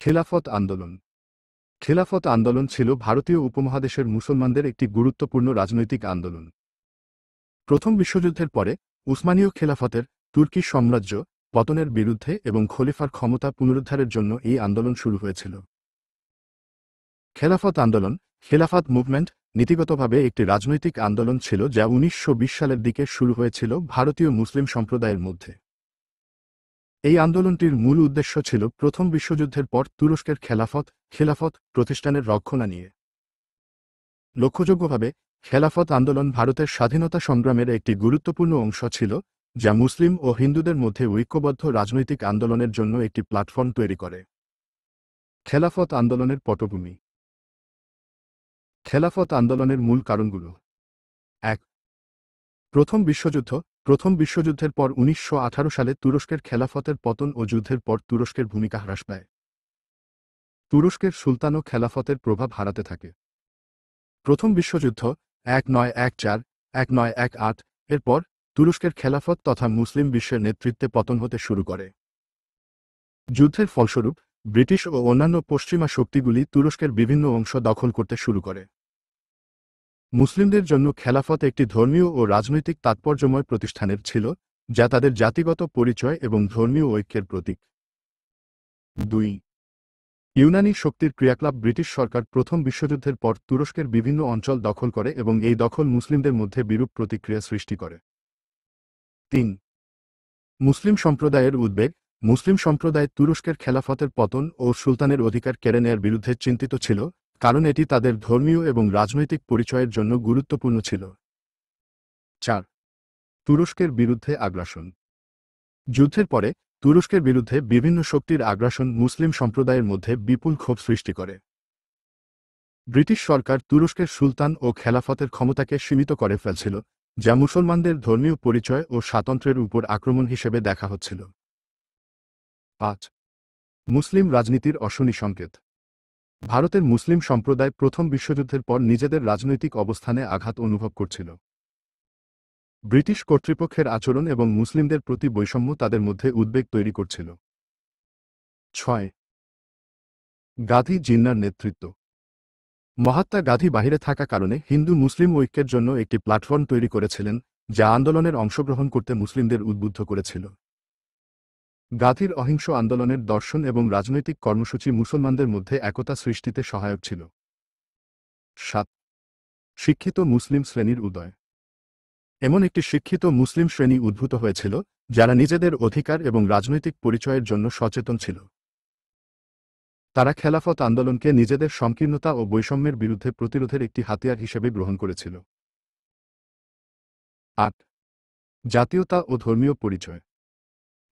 খেলাফত আন্দোলন। খেলাফত আন্দোলন ছিল ভারতীয় উপমহাদেশের মুসলমানদের একটি গুরুত্বপূর্ণ রাজনৈতিক আন্দোলন। প্রথম বিশ্বযুদ্ধের পরে উসমানীয় খেলাফতের তুর্কি সাম্রাজ্য পতনের বিরুদ্ধে এবং খলিফার ক্ষমতা পুনরুদ্ধারের জন্য এই আন্দোলন শুরু হয়েছিল। খেলাফত আন্দোলন, খেলাফত মুভমেন্ট, নীতিগতভাবে একটি রাজনৈতিক আন্দোলন ছিল যা 1920 সালের দিকে শুরু হয়েছিল ভারতীয় মুসলিম সম্প্রদায়ের মধ্যে। এই আন্দোলনটির মূল উদ্দেশ্য ছিল প্রথম বিশ্বযুদ্ধের পর তুরস্কের খেলাফত প্রতিষ্ঠানের রক্ষণা নিয়ে। লক্ষ্যযোগ্যভাবে খেলাফত আন্দোলন ভারতের স্বাধীনতা সংগ্রামের একটি গুরুত্বপূর্ণ অংশ ছিল, যা মুসলিম ও হিন্দুদের মধ্যে ঐক্যবদ্ধ রাজনৈতিক আন্দোলনের জন্য একটি প্ল্যাটফর্ম তৈরি করে। খেলাফত আন্দোলনের পটভূমি। খেলাফত আন্দোলনের মূল কারণগুলো। ১. প্রথম বিশ্বযুদ্ধের পর 1918 সালে তুরস্কের খেলাফতের পতন ও যুদ্ধের পর তুরস্কের ভূমিকা হ্রাস পায়। তুরস্কের সুলতান ও খেলাফতের প্রভাব হারাতে থাকে। প্রথম বিশ্বযুদ্ধ 1914-1918 এর পর তুরস্কের খেলাফত তথা মুসলিম বিশ্বের নেতৃত্বে পতন হতে শুরু করে। যুদ্ধের ফলস্বরূপ ব্রিটিশ ও অন্যান্য পশ্চিমা শক্তিগুলি তুরস্কের বিভিন্ন অংশ দখল করতে শুরু করে। মুসলিমদের জন্য খেলাফত একটি ধর্মীয় ও রাজনৈতিক তাৎপর্যময় প্রতিষ্ঠানের ছিল, যা তাদের জাতিগত পরিচয় এবং ধর্মীয় ঐক্যের প্রতীক। ২. ইউনানি শক্তির ক্রিয়াকলাপ। ব্রিটিশ সরকার প্রথম বিশ্বযুদ্ধের পর তুরস্কের বিভিন্ন অঞ্চল দখল করে এবং এই দখল মুসলিমদের মধ্যে বিরূপ প্রতিক্রিয়া সৃষ্টি করে। ৩. মুসলিম সম্প্রদায়ের উদ্বেগ। মুসলিম সম্প্রদায় তুরস্কের খেলাফতের পতন ও সুলতানের অধিকার কেড়ে নেয়ার বিরুদ্ধে চিন্তিত ছিল, কারণ এটি তাদের ধর্মীয় এবং রাজনৈতিক পরিচয়ের জন্য গুরুত্বপূর্ণ ছিল। ৪. তুরস্কের বিরুদ্ধে আগ্রাসন। যুদ্ধের পরে তুরস্কের বিরুদ্ধে বিভিন্ন শক্তির আগ্রাসন মুসলিম সম্প্রদায়ের মধ্যে বিপুল ক্ষোভ সৃষ্টি করে। ব্রিটিশ সরকার তুরস্কের সুলতান ও খেলাফতের ক্ষমতাকে সীমিত করে ফেলছিল, যা মুসলমানদের ধর্মীয় পরিচয় ও স্বাতন্ত্র্যের উপর আক্রমণ হিসেবে দেখা হচ্ছিল। ৫. মুসলিম রাজনীতির অশনি সংকেত। ভারতের মুসলিম সম্প্রদায় প্রথম বিশ্বযুদ্ধের পর নিজেদের রাজনৈতিক অবস্থানে আঘাত অনুভব করছিল। ব্রিটিশ কর্তৃপক্ষের আচরণ এবং মুসলিমদের প্রতি বৈষম্য তাদের মধ্যে উদ্বেগ তৈরি করছিল। ৬. গান্ধী জিন্নার নেতৃত্ব। মহাত্মা গান্ধী বাহিরে থাকা কারণে হিন্দু মুসলিম ঐক্যের জন্য একটি প্ল্যাটফর্ম তৈরি করেছিলেন, যা আন্দোলনের অংশগ্রহণ করতে মুসলিমদের উদ্বুদ্ধ করেছিল। গান্ধীর অহিংস আন্দোলনের দর্শন এবং রাজনৈতিক কর্মসূচি মুসলমানদের মধ্যে একতা সৃষ্টিতে সহায়ক ছিল। ৭. শিক্ষিত মুসলিম শ্রেণীর উদয়। এমন একটি শিক্ষিত মুসলিম শ্রেণী উদ্ভূত হয়েছিল, যারা নিজেদের অধিকার এবং রাজনৈতিক পরিচয়ের জন্য সচেতন ছিল। তারা খেলাফত আন্দোলনকে নিজেদের সংকীর্ণতা ও বৈষম্যের বিরুদ্ধে প্রতিরোধের একটি হাতিয়ার হিসেবে গ্রহণ করেছিল। ৮. জাতীয়তা ও ধর্মীয় পরিচয়।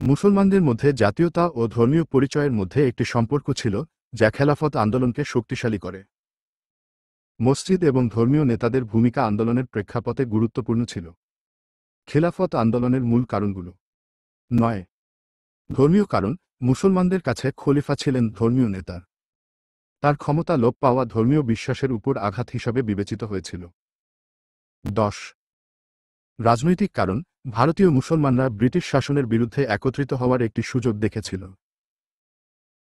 মুসলমানদের মধ্যে জাতীয়তা ও ধর্মীয় পরিচয়ের মধ্যে একটি সম্পর্ক ছিল, যা খেলাফত আন্দোলনকে শক্তিশালী করে। মসজিদ এবং ধর্মীয় নেতাদের ভূমিকা আন্দোলনের প্রেক্ষাপটে গুরুত্বপূর্ণ ছিল। খেলাফত আন্দোলনের মূল কারণগুলো। ৯. ধর্মীয় কারণ। মুসলমানদের কাছে খলিফা ছিলেন ধর্মীয় নেতা। তার ক্ষমতা লোপ পাওয়া ধর্মীয় বিশ্বাসের উপর আঘাত হিসাবে বিবেচিত হয়েছিল। ১০. রাজনৈতিক কারণ। ভারতীয় মুসলমানরা ব্রিটিশ শাসনের বিরুদ্ধে একত্রিত হওয়ার একটি সুযোগ দেখেছিল।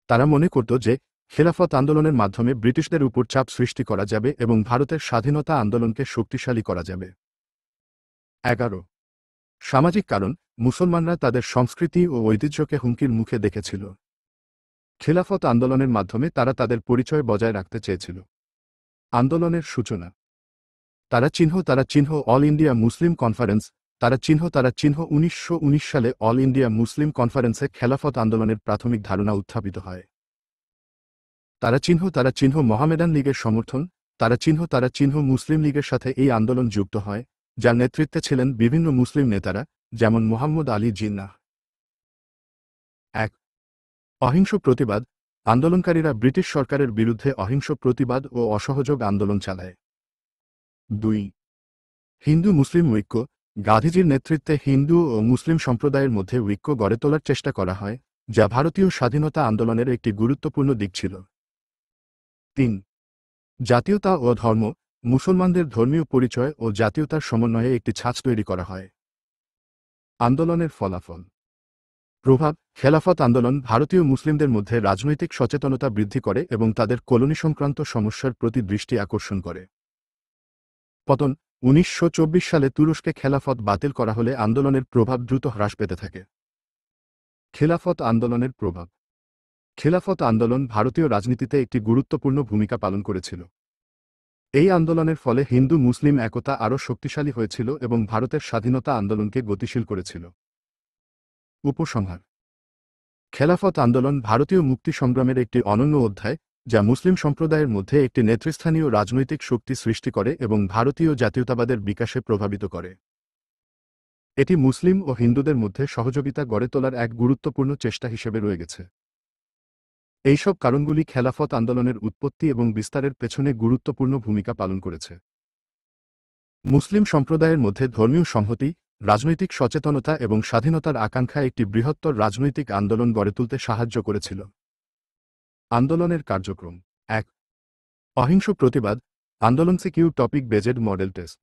তারা মনে করত যে খেলাফত আন্দোলনের মাধ্যমে ব্রিটিশদের উপর চাপ সৃষ্টি করা যাবে এবং ভারতের স্বাধীনতা আন্দোলনকে শক্তিশালী করা যাবে। ১১. সামাজিক কারণ। মুসলমানরা তাদের সংস্কৃতি ও ঐতিহ্যকে হুমকির মুখে দেখেছিল। খেলাফত আন্দোলনের মাধ্যমে তারা তাদের পরিচয় বজায় রাখতে চেয়েছিল। আন্দোলনের সূচনা। তারা চিহ্ন অল ইন্ডিয়া মুসলিম কনফারেন্স। তারা চিহ্ন 1919 সালে অল ইন্ডিয়া মুসলিম কনফারেন্সে খেলাফত আন্দোলনের প্রাথমিক ধারণা উত্থাপিত হয়। তারা চিহ্ন মোহামেডান লীগের সমর্থন। তারা চিহ্ন মুসলিম লীগের সাথে এই আন্দোলন যুক্ত হয়, যার নেতৃত্বে ছিলেন বিভিন্ন মুসলিম নেতারা, যেমন মোহাম্মদ আলী জিন্নাহ। ১. অহিংস প্রতিবাদ। আন্দোলনকারীরা ব্রিটিশ সরকারের বিরুদ্ধে অহিংস প্রতিবাদ ও অসহযোগ আন্দোলন চালায়। ২. হিন্দু মুসলিম ঐক্য। গান্ধীজির নেতৃত্বে হিন্দু ও মুসলিম সম্প্রদায়ের মধ্যে ঐক্য গড়ে তোলার চেষ্টা করা হয়, যা ভারতীয় স্বাধীনতা আন্দোলনের একটি গুরুত্বপূর্ণ দিক ছিল। ৩. জাতীয়তা ও ধর্ম। মুসলমানদের ধর্মীয় পরিচয় ও জাতীয়তার সমন্বয়ে একটি ছাঁচ তৈরি করা হয়। আন্দোলনের ফলাফল। প্রভাব: খেলাফত আন্দোলন ভারতীয় মুসলিমদের মধ্যে রাজনৈতিক সচেতনতা বৃদ্ধি করে এবং তাদের কলোনি সংক্রান্ত সমস্যার প্রতি দৃষ্টি আকর্ষণ করে। পতন: 1924 সালে তুরস্কে খেলাফত বাতিল করা হলে আন্দোলনের প্রভাব দ্রুত হ্রাস পেতে থাকে। খেলাফত আন্দোলনের প্রভাব: খেলাফত আন্দোলন ভারতীয় রাজনীতিতে একটি গুরুত্বপূর্ণ ভূমিকা পালন করেছিল। এই আন্দোলনের ফলে হিন্দু মুসলিম একতা আরও শক্তিশালী হয়েছিল এবং ভারতের স্বাধীনতা আন্দোলনকে গতিশীল করেছিল। উপসংহার: খেলাফত আন্দোলন ভারতীয় মুক্তি সংগ্রামের একটি অনন্য অধ্যায়, যা মুসলিম সম্প্রদায়ের মধ্যে একটি নেতৃস্থানীয় রাজনৈতিক শক্তি সৃষ্টি করে এবং ভারতীয় জাতীয়তাবাদের বিকাশে প্রভাবিত করে। এটি মুসলিম ও হিন্দুদের মধ্যে সহযোগিতা গড়ে তোলার এক গুরুত্বপূর্ণ চেষ্টা হিসেবে রয়ে গেছে। এইসব কারণগুলি খেলাফত আন্দোলনের উৎপত্তি এবং বিস্তারের পেছনে গুরুত্বপূর্ণ ভূমিকা পালন করেছে। মুসলিম সম্প্রদায়ের মধ্যে ধর্মীয় সংহতি, রাজনৈতিক সচেতনতা এবং স্বাধীনতার আকাঙ্ক্ষা একটি বৃহত্তর রাজনৈতিক আন্দোলন গড়ে তুলতে সাহায্য করেছিল। আন্দোলনের কার্যক্রম: 1. অহিংস প্রতিবাদ আন্দোলন secure topic based model test.